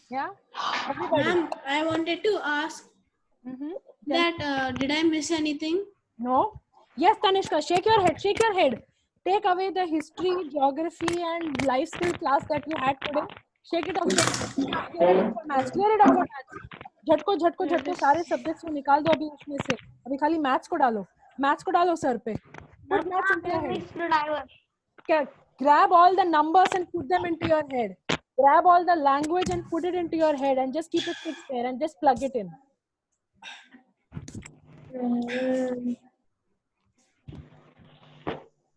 Yeah? Everybody. Ma'am, I wanted to ask that did I miss anything? No? Yes, Tanishka, shake your head, shake your head. Take away the history, geography, and life skill class that you had today. Shake it off, shake it off. Clear it up for maths, clear it up for maths. झटको झटको झटको सारे subjects को निकाल दो अभी उसमें से. अभी खाली maths को डालो सर पे. Put maths into your head. Grab all the numbers and put them into your head. Grab all the language and put it into your head and just keep it fixed there and just plug it in.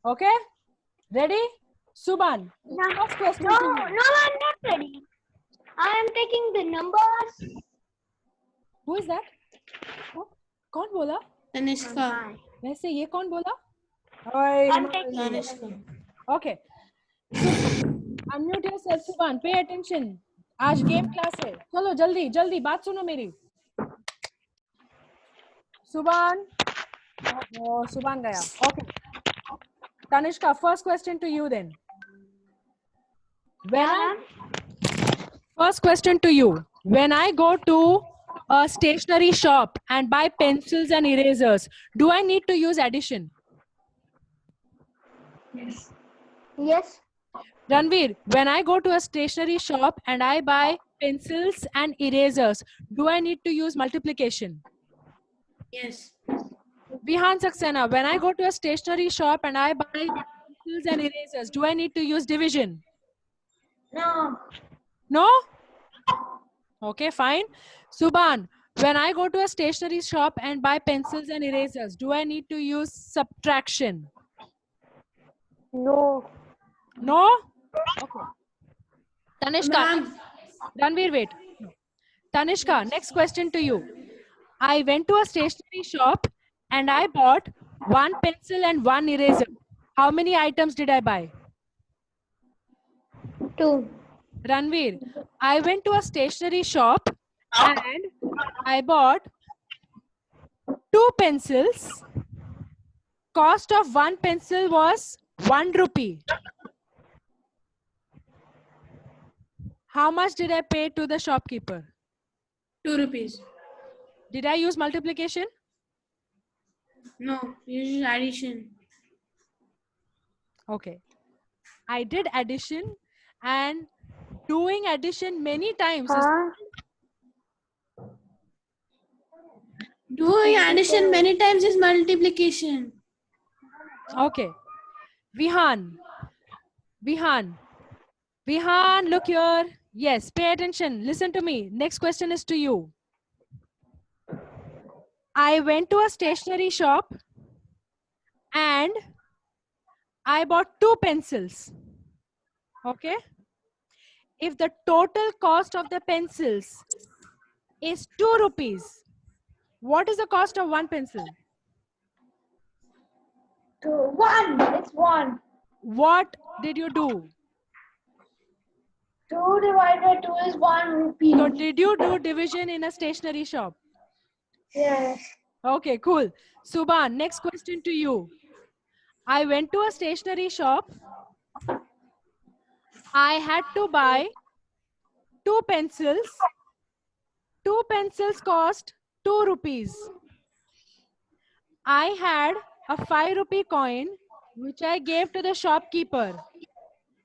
Okay? Ready? Suban. First question to you. No, I'm not ready. I am taking the numbers. Who is that? कौन बोला? Tanishka. वैसे ये कौन बोला? I'm taking Tanishka. Okay. Unmute yourself, Suban. Pay attention. आज game class है. चलो जल्दी जल्दी बात सुनो मेरी. Suban. Oh, Suban गया. Okay. Tanishka, first question to you then. First question to you. When I go to a stationery shop and buy pencils and erasers, do I need to use addition? Yes. Ranveer, when I go to a stationery shop and I buy pencils and erasers, do I need to use multiplication? Yes. Vihan Saxena, when I go to a stationery shop and I buy pencils and erasers, do I need to use division? No. No? Okay, fine. Suban, when I go to a stationery shop and buy pencils and erasers, do I need to use subtraction? No. No? Okay. Tanishka, Ranveer, wait. Tanishka, next question to you. I went to a stationery shop and I bought one pencil and one eraser. How many items did I buy? 2. Ranveer, I went to a stationery shop and I bought 2 pencils. Cost of one pencil was 1 rupee. How much did I pay to the shopkeeper? 2 rupees. Did I use multiplication? No, use addition. Okay. I did addition and doing addition many times. Doing addition many times is multiplication. Okay. Vihan, look here. Yes, pay attention. Listen to me. Next question is to you. I went to a stationery shop and I bought 2 pencils. Okay. If the total cost of the pencils is 2 rupees, what is the cost of one pencil? 1. It's 1. What did you do? 2 divided by 2 is 1 rupee. So did you do division in a stationery shop? Yes. Okay, cool. Suban, next question to you. I went to a stationery shop. I had to buy 2 pencils. 2 pencils cost 2 rupees. I had a 5 rupee coin which I gave to the shopkeeper.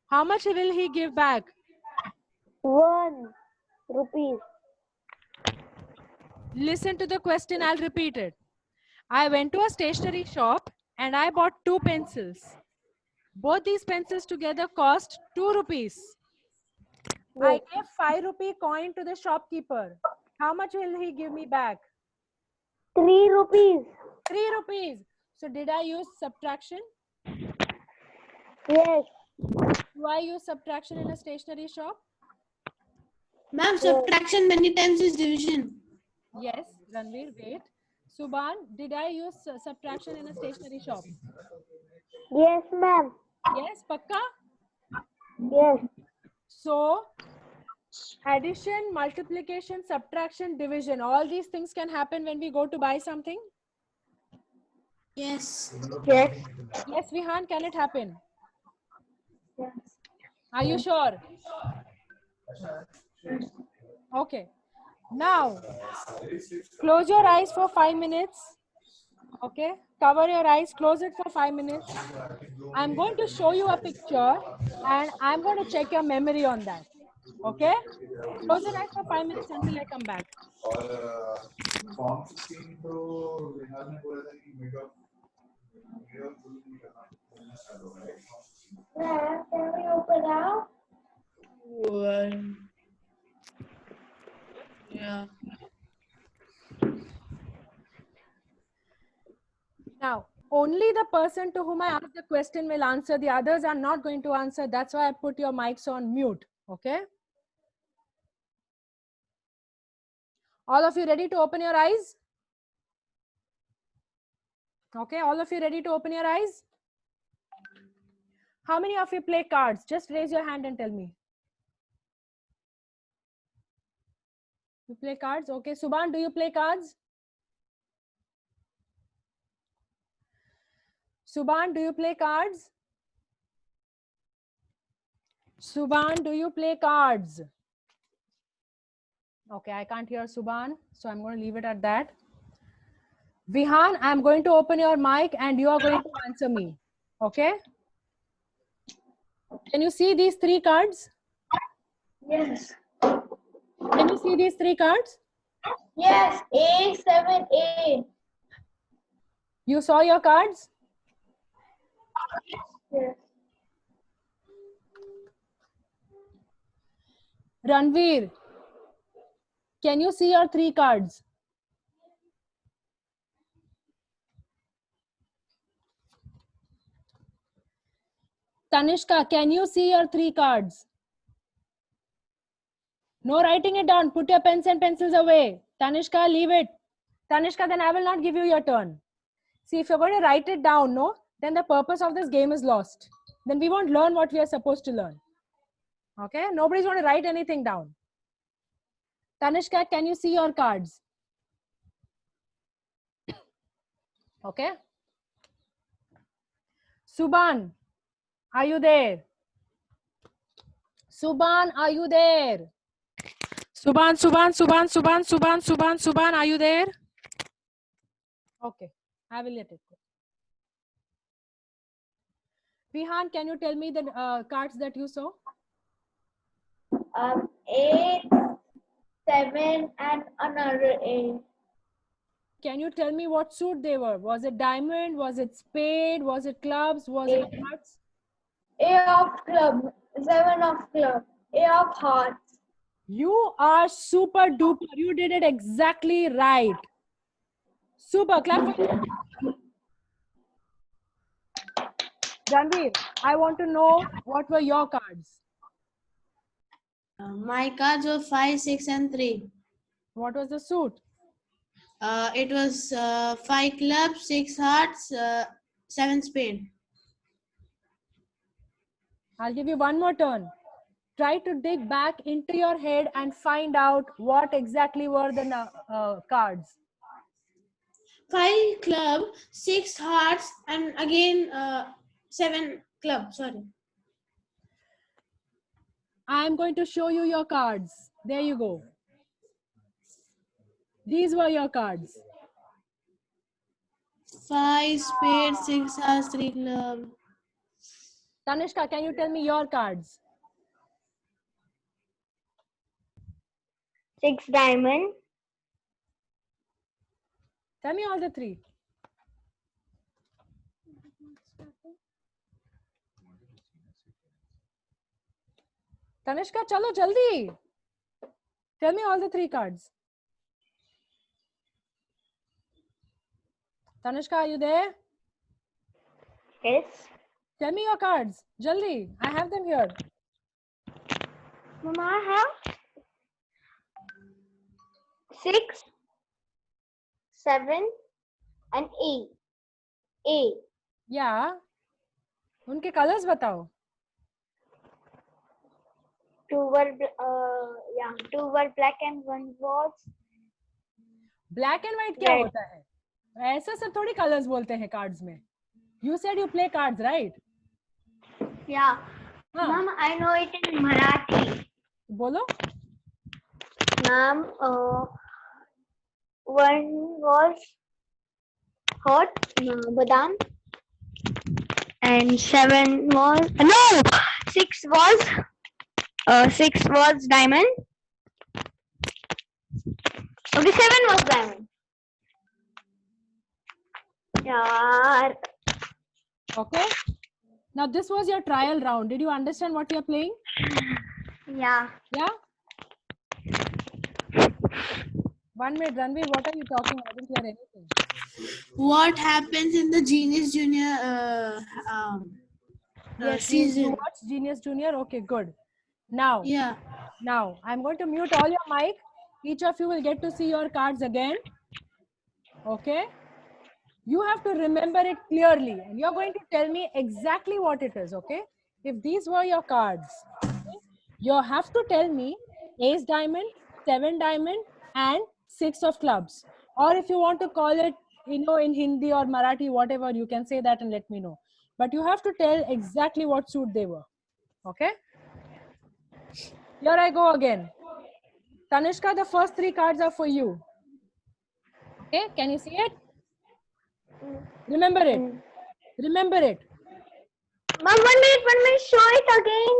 How much will he give back? 1 rupee. Listen to the question, I'll repeat it. I went to a stationery shop and I bought 2 pencils. Both these pencils together cost 2 rupees. I gave 5 rupee coin to the shopkeeper. How much will he give me back? 3 rupees. 3 rupees. So did I use subtraction? Yes. Do I use subtraction in a stationery shop? Ma'am, subtraction many times is division. Yes, Ranveer, wait. Suban, did I use subtraction in a stationery shop? Yes, ma'am. Yes, Pakka? Yes. So, addition, multiplication, subtraction, division, all these things can happen when we go to buy something? Yes. Yes. Yes, Vihan, can it happen? Yes. Are you sure? Okay. Now, close your eyes for 5 minutes. Okay. Cover your eyes, close it for 5 minutes. I'm going to show you a picture and I'm going to check your memory on that. Okay. Close your eyes for 5 minutes until I come back. Form 16 तो विहार ने बोला था कि meet of नहीं करना start होगा right Can we open now? Yeah. Now, only the person to whom I ask the question will answer. The others are not going to answer. That's why I put your mics on mute. Okay. All of you ready to open your eyes? Okay. All of you ready to open your eyes? How many of you play cards? Just raise your hand and tell me. You play cards? Okay. Subhan, do you play cards? Subhan, do you play cards? Subhan, do you play cards? Okay, I can't hear Subhan, so I'm going to leave it at that. Vihan, I'm going to open your mic and you are going to answer me. Okay? Can you see these 3 cards? Yes. Can you see these 3 cards? Yes. A7A. You saw your cards? Yes. Ranveer, can you see your 3 cards? Tanishka, can you see your 3 cards? No writing it down. Put your pens and pencils away. Tanishka, leave it. Tanishka, then I will not give you your turn. See, if you're going to write it down, no, then the purpose of this game is lost. Then we won't learn what we are supposed to learn. Okay? Nobody's going to write anything down. Tanishka, can you see your cards? Okay? Subhan, are you there? Subhan, are you there? Subhan, are you there? Okay, I will let it go. Vihan, can you tell me the cards that you saw? 8, 7, and another 8. Can you tell me what suit they were? Was it diamond? Was it spade? Was it clubs? Was it hearts? A of club, 7 of club, A of hearts. You are super duper. You did it exactly right. Super. Clap for you. Ranveer, I want to know what were your cards. My cards were 5, 6, and 3. What was the suit? It was 5 clubs, 6 hearts, 7 spade. I'll give you one more turn. Try to dig back into your head and find out what exactly were the cards. 5 club, 6 hearts, and again 7 club. Sorry. I am going to show you your cards. There you go. These were your cards. 5 spade, 6 hearts, 3 club. Tanishka, can you tell me your cards? 6 diamond. Tell me all the 3. Tanishka, chalo jaldi. Tell me all the 3 cards. Tanishka, are you there? Yes. Tell me your cards. Jaldi. I have them here. Mama, I have 6, 7, and 8. A. Yeah. उनके colors बताओ. 2 were black and 1 was Black and white क्या red. होता है? ऐसा सब थोड़ी colors बोलते हैं cards में. You said you play cards, right? Yeah. हाँ. Mom, I know it in Marathi. bolo. Ma'am, one was hot badam, and 6 was diamond. Okay, 7 was diamond. Yeah. Okay. Now this was your trial round. Did you understand what we are playing? Yeah. Yeah. 1 minute, Ranveer. What are you talking? I didn't hear anything. What happens in the Genius Junior Yes, you season? watch Genius Junior. Okay, good. Now, Yeah. now I'm going to mute all your mic. Each of you will get to see your cards again. Okay. You have to remember it clearly, and you're going to tell me exactly what it is. Okay. If these were your cards, okay, you have to tell me ace diamond, 7 diamond, and 6 of clubs. Or if you want to call it, in Hindi or Marathi, whatever, you can say that and let me know. But you have to tell exactly what suit they were. Okay. Here I go again. Tanishka, the first 3 cards are for you. Okay, can you see it? Remember it. Remember it. Ma'am, 1 minute, show it again.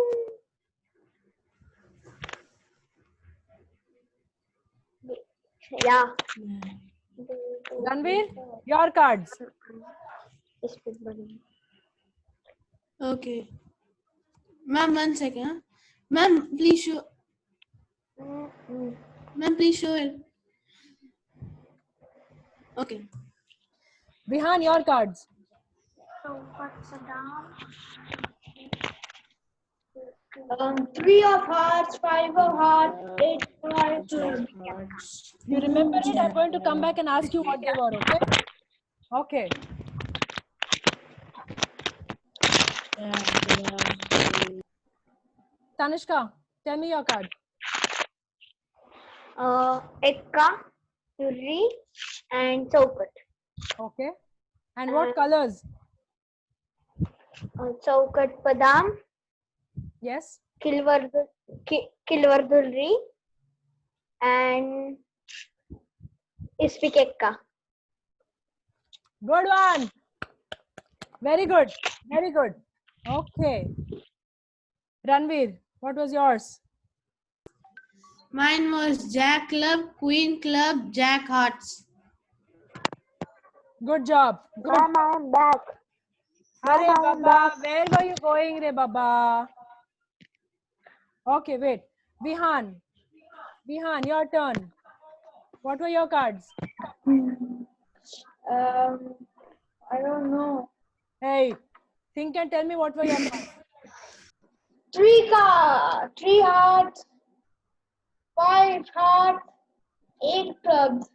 Yeah. Ranveer, your cards. Okay. Ma'am, 1 second. Huh? Ma'am, please show. Ma'am, please show it. Okay. Vihan, your cards. Three of hearts, 5 of hearts, 8 of hearts. You remember it? I'm going to come back and ask you what they were, okay? Okay. Tanishka, tell me your card. Ekka, Yuri, and Chaukat. Okay. And what colors? Chaukat Padam, Yes. Kilvardulri, and Ispik Ekka. Good one. Very good. Very good. Okay. Ranveer, what was yours? Mine was Jack Club, Queen Club, Jack Hearts. Good job. Good. Ma'am, I am back. Arey Baba, where were you going, Re Baba? Okay, wait. Vihan, your turn. What were your cards? I don't know. Hey, think and tell me what were your cards. 3 hearts, 5 hearts, 8 clubs.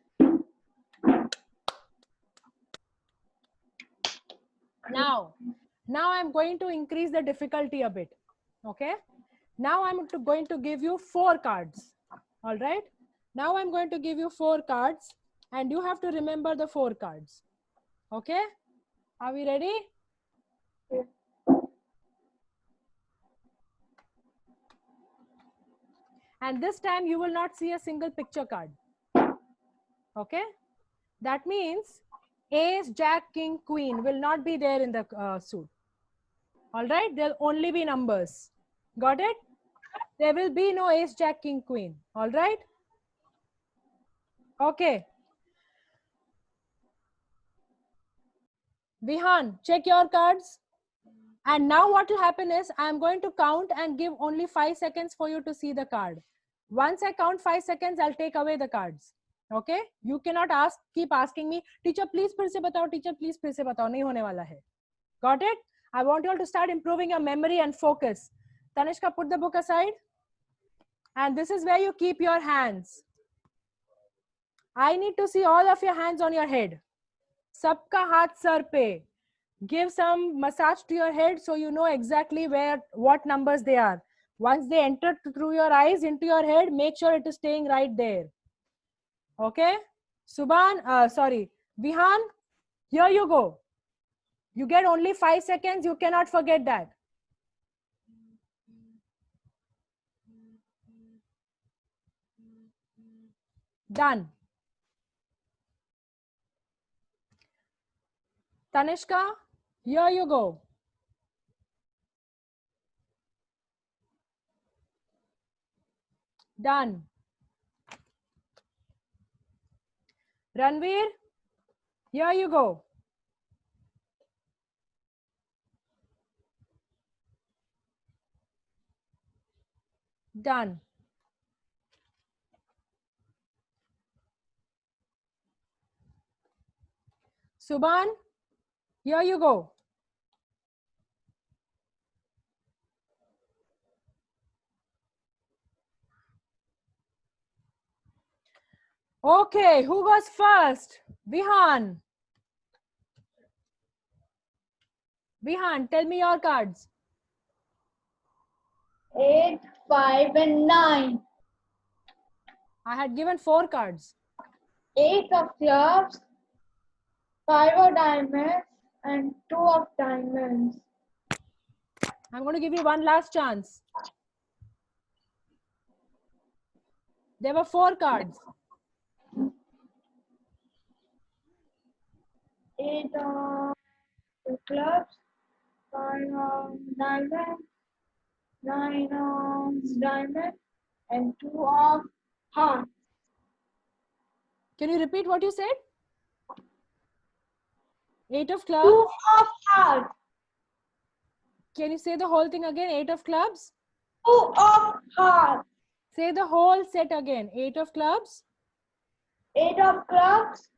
Now I'm going to increase the difficulty a bit. Okay. Now I'm going to give you 4 cards. All right. Now I'm going to give you 4 cards and you have to remember the 4 cards. Okay. Are we ready? And this time you will not see a single picture card. Okay. That means ace, jack, king, queen will not be there in the suit. All right. There'll only be numbers. Got it? There will be no ace, jack, king, queen. All right. Okay. Vihan, check your cards. And now what will happen is I'm going to count and give only 5 seconds for you to see the card. Once I count 5 seconds, I'll take away the cards. Okay? You cannot keep asking me, teacher, please फिर से बताओ, teacher, please फिर से बताओ, नहीं होने वाला है. Got it? I want you all to start improving your memory and focus. Tanishka, put the book aside. And this is where you keep your hands. I need to see all of your hands on your head. Sabka haath sar pe. Give some massage to your head so you know exactly what numbers they are. Once they enter through your eyes into your head, make sure it is staying right there. Okay? Vihan, here you go. You get only 5 seconds. You cannot forget that. Done. Tanishka, here you go. Done. Ranveer, here you go. Done. Subhan, here you go. Okay, who goes first? Vihan. Vihan, tell me your cards. 8, 5, and 9. I had given 4 cards. 8 of clubs, 5 of diamonds, and 2 of diamonds. I'm going to give you one last chance. There were 4 cards. 8 of clubs, 5 of diamonds, 9 of diamonds, and 2 of hearts. Can you repeat what you said? 8 of 2 clubs. of hearts. Can you say the whole thing again? 8 of clubs. 2 of hearts. Say the whole set again. 8 of clubs. 8 of clubs,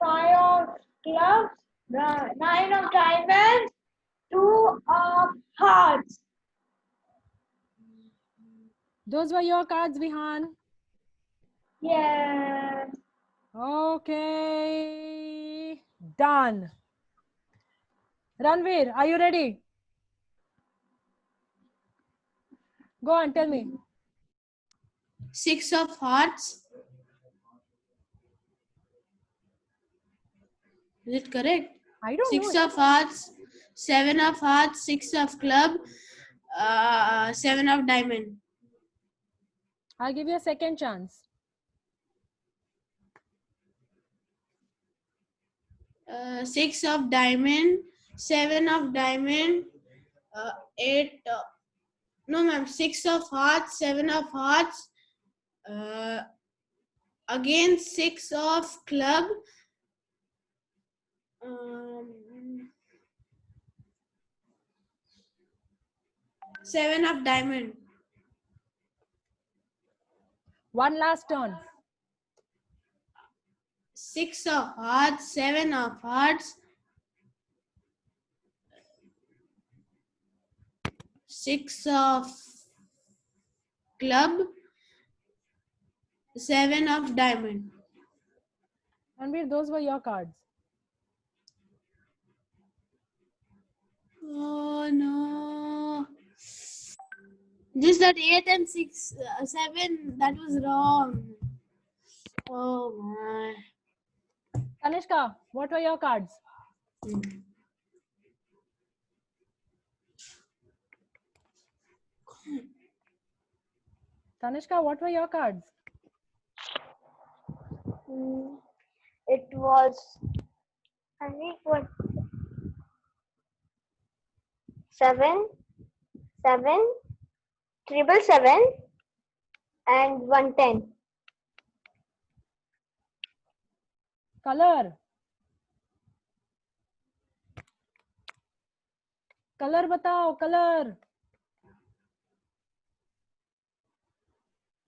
5 of clubs, 9 of diamonds, 2 of hearts. Those were your cards, Vihan. Yes. Okay. Done. Ranveer, are you ready? Go on, tell me. 6 of hearts. Is it correct? I don't 6 know. of hearts, 7 of hearts, 6 of club, 7 of diamond. I'll give you a second chance. 6 of diamond, 7 of diamond, 8. No, ma'am. 6 of hearts, 7 of hearts. Again 6 of club. 7 of diamond. One last turn. 6 of hearts, 7 of hearts, 6 of club, 7 of diamond. Ranveer, those were your cards. Oh no. Just that 8 and 6, 7, that was wrong. Oh my. Tanishka, what were your cards? Tanishka, what were your cards? It was, I think, what? 7, 7, 777, and 110. Color. Colour बताओ, colour.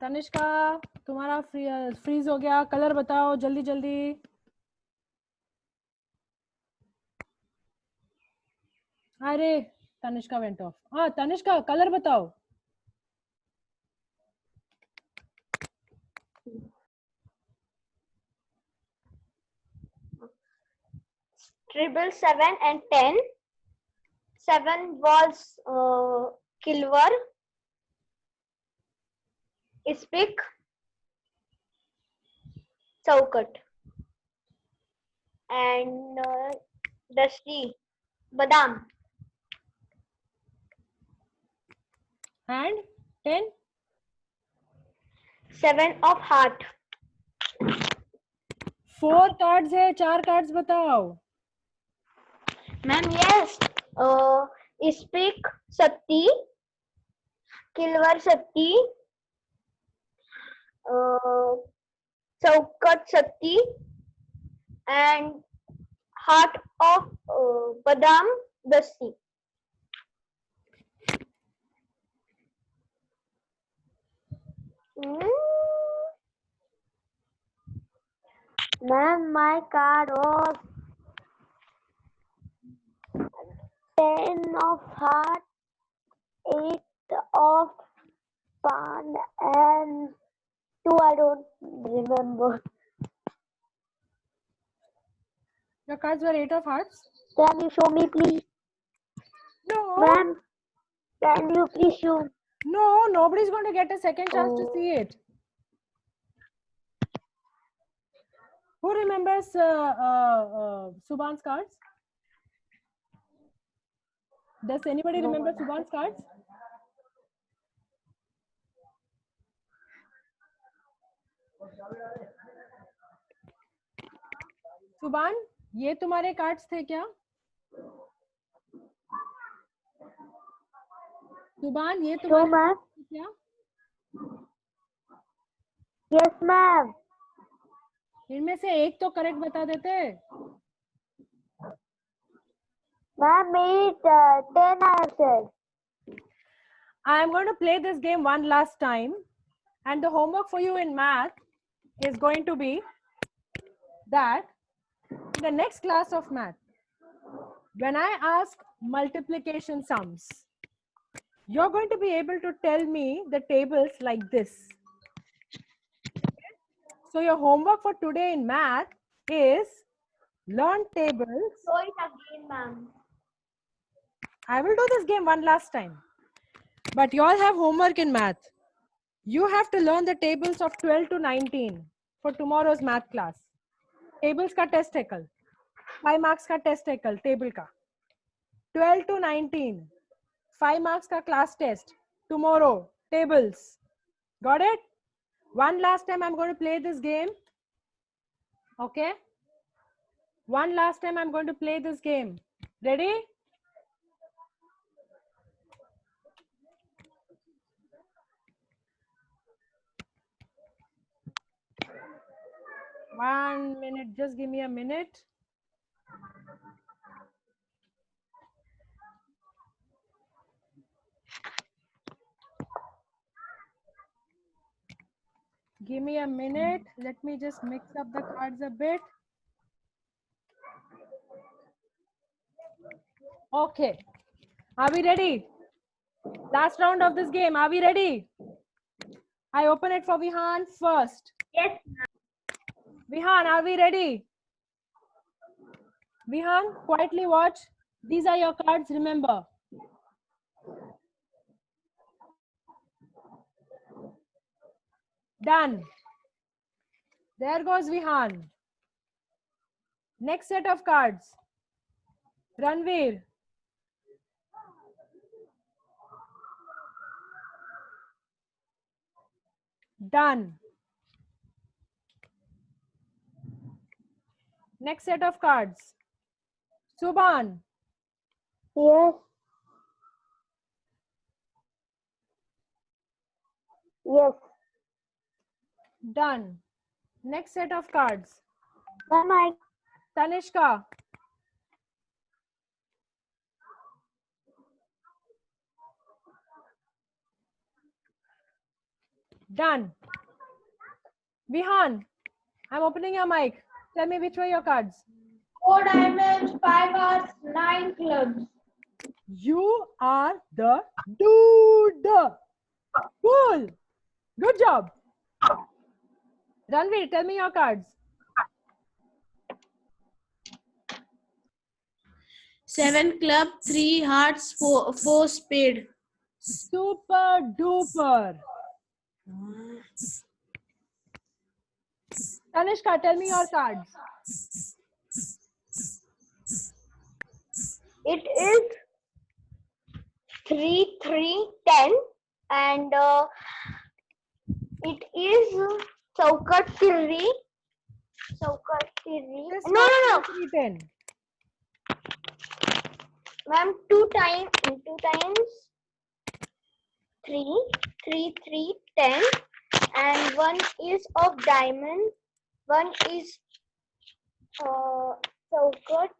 Tanishka, तुम्हारा freeze हो गया. Colour बताओ जल्दी जल्दी. अरे Tanishka went of. हाँ Tanishka, colour बताओ. Triple 7 and 10. 7 was Kilver, Ispik, Chaukat, and Dusty, Badam. And 10. 7 of heart. 4 cards है, 4 कार्ड्स बताओ. Ma'am, yes. Speak Sakti, Kilwar Sakti, Chaukat Sakti, and Heart of Badam Dasti. Ma'am, my card was 10 of heart, 8 of pan, and 2 I don't remember. Your cards were 8 of hearts. Can you show me, please? No. Ma'am, can you please show? No, nobody's going to get a second chance to see it. Who remembers Subhan's cards? Does anybody remember Subhan's cards? Subhan, ये तुम्हारे cards थे क्या? सुबान, ये तुम्हारे ma'am. थे क्या? Yes, ma'am. इनमें से एक तो करेक्ट बता देते. Ma'am, 10 I have said. I am going to play this game one last time, and the homework for you in math is going to be that in the next class of math, when I ask multiplication sums, you're going to be able to tell me the tables like this. So your homework for today in math is learn tables. Show it again, ma'am. I will do this game one last time. But you all have homework in math. You have to learn the tables of 12 to 19 for tomorrow's math class. Tables ka test hai kal. 5 marks ka test hai kal, table ka. 12 to 19. 5 marks ka class test. Tomorrow, tables. Got it? One last time I'm going to play this game. Okay? One last time I'm going to play this game. Ready? One minute, just give me a minute. Give me a minute. Let me just mix up the cards a bit. Okay. Are we ready? Last round of this game. Are we ready? I open it for Vihan first. Yes. Vihan, are we ready? Vihan, quietly watch. These are your cards, remember. Done. There goes Vihan. Next set of cards. Ranveer. Done. Next set of cards. Subhan. Yes. Yes. Done. Next set of cards. Ma'am, Tanishka. Done. Vihan, I'm opening your mic. Tell me which were your cards. 4 diamonds, 5 hearts, 9 clubs. You are the dude. Cool. Good job. Ranveer, tell me your cards. 7 club, 3 hearts, 4 spade. Super duper. Tanishka, tell me your cards. it is 3, 3, 10, and it is Chaukat 3, Chaukat, three. This No, no, no. card is written. Ma'am, two times, three, 10, and one is of diamond, one is chaukat,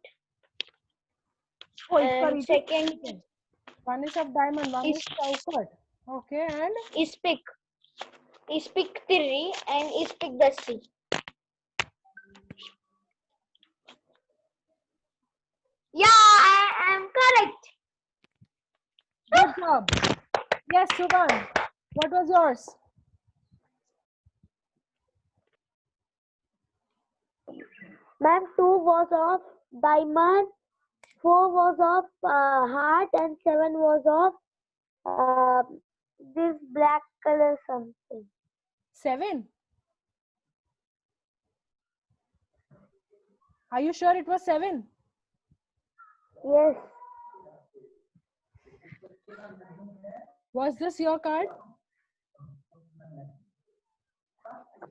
Oh, it's for and each second written. One is of diamond, one is chaukat. Okay, and is pick three, and is pick the C. Yeah, I am correct. good job. Yes, Subhan. What was yours? Ma'am, 2 was of diamond, 4 was of heart, and 7 was of this black color something. 7. Are you sure it was 7? Yes. Was this your card?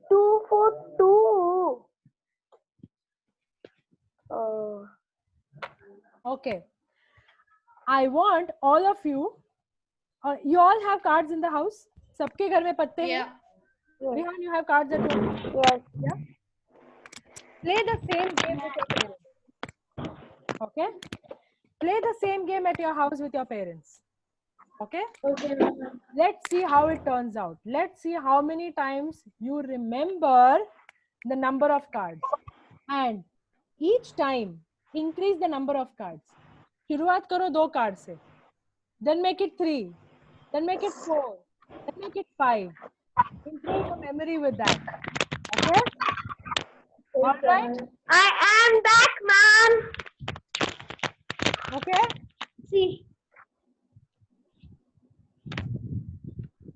2 for 2. Oh. Okay. I want all of you. You all have cards in the house. सबके घर में पत्ते हैं. Yeah. Rehan, you have cards at home. Yes. Yeah. Play the same game with your parents. Okay. Play the same game at your house with your parents. Okay. Okay, ma'am. Let's see how it turns out. Let's see how many times you remember the number of cards. And each time increase the number of cards. शुरुआत करो 2 cards से. Then make it 3. Then make it 4. Then make it 5. Improve your memory with that. Okay? All right? I am back, ma'am. Okay? See.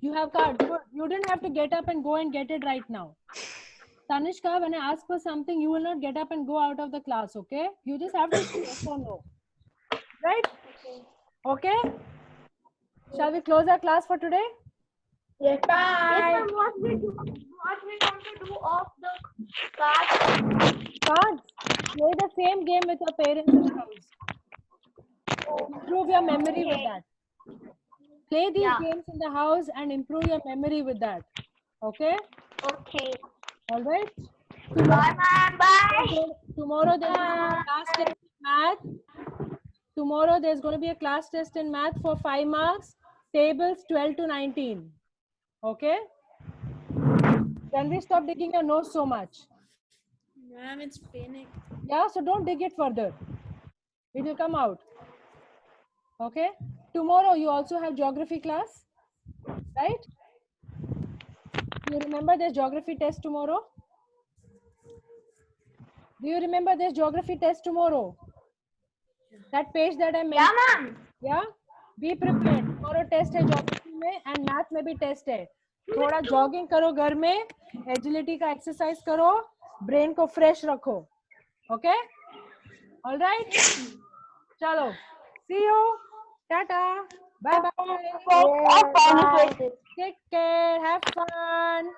You have cards. Good. You didn't have to get up and go and get it right now. Tanishka, when I ask for something, you will not get up and go out of the class, okay? You just have to say yes or no. Right? Okay? Shall we close our class for today? Yes, Yes, bye. ma'am. What we want to do of the cards? Cards. Play the same game with your parents in the house. Improve your memory with that. Play these games in the house and improve your memory with that. Okay? Okay. All right? Bye, ma'am. Bye. Tomorrow there's going to be a class test in math. Tomorrow there's going to be a class test in math for 5 marks. Tables 12 to 19. Okay? Can we stop digging your nose so much? Ma'am, it's panic. Yeah, so don't dig it further. It will come out. Okay? Tomorrow you also have geography class, right? You remember there's geography test tomorrow? Do you remember there's geography test tomorrow? That page that I mentioned. Yeah, ma'am. Yeah? Be prepared. Tomorrow test है geography में and math में भी test है. थोड़ा jogging करो घर में, agility का exercise करो, brain को fresh रखो. Okay? All right? चलो. See you. Tata. Bye bye. Take care. Have fun.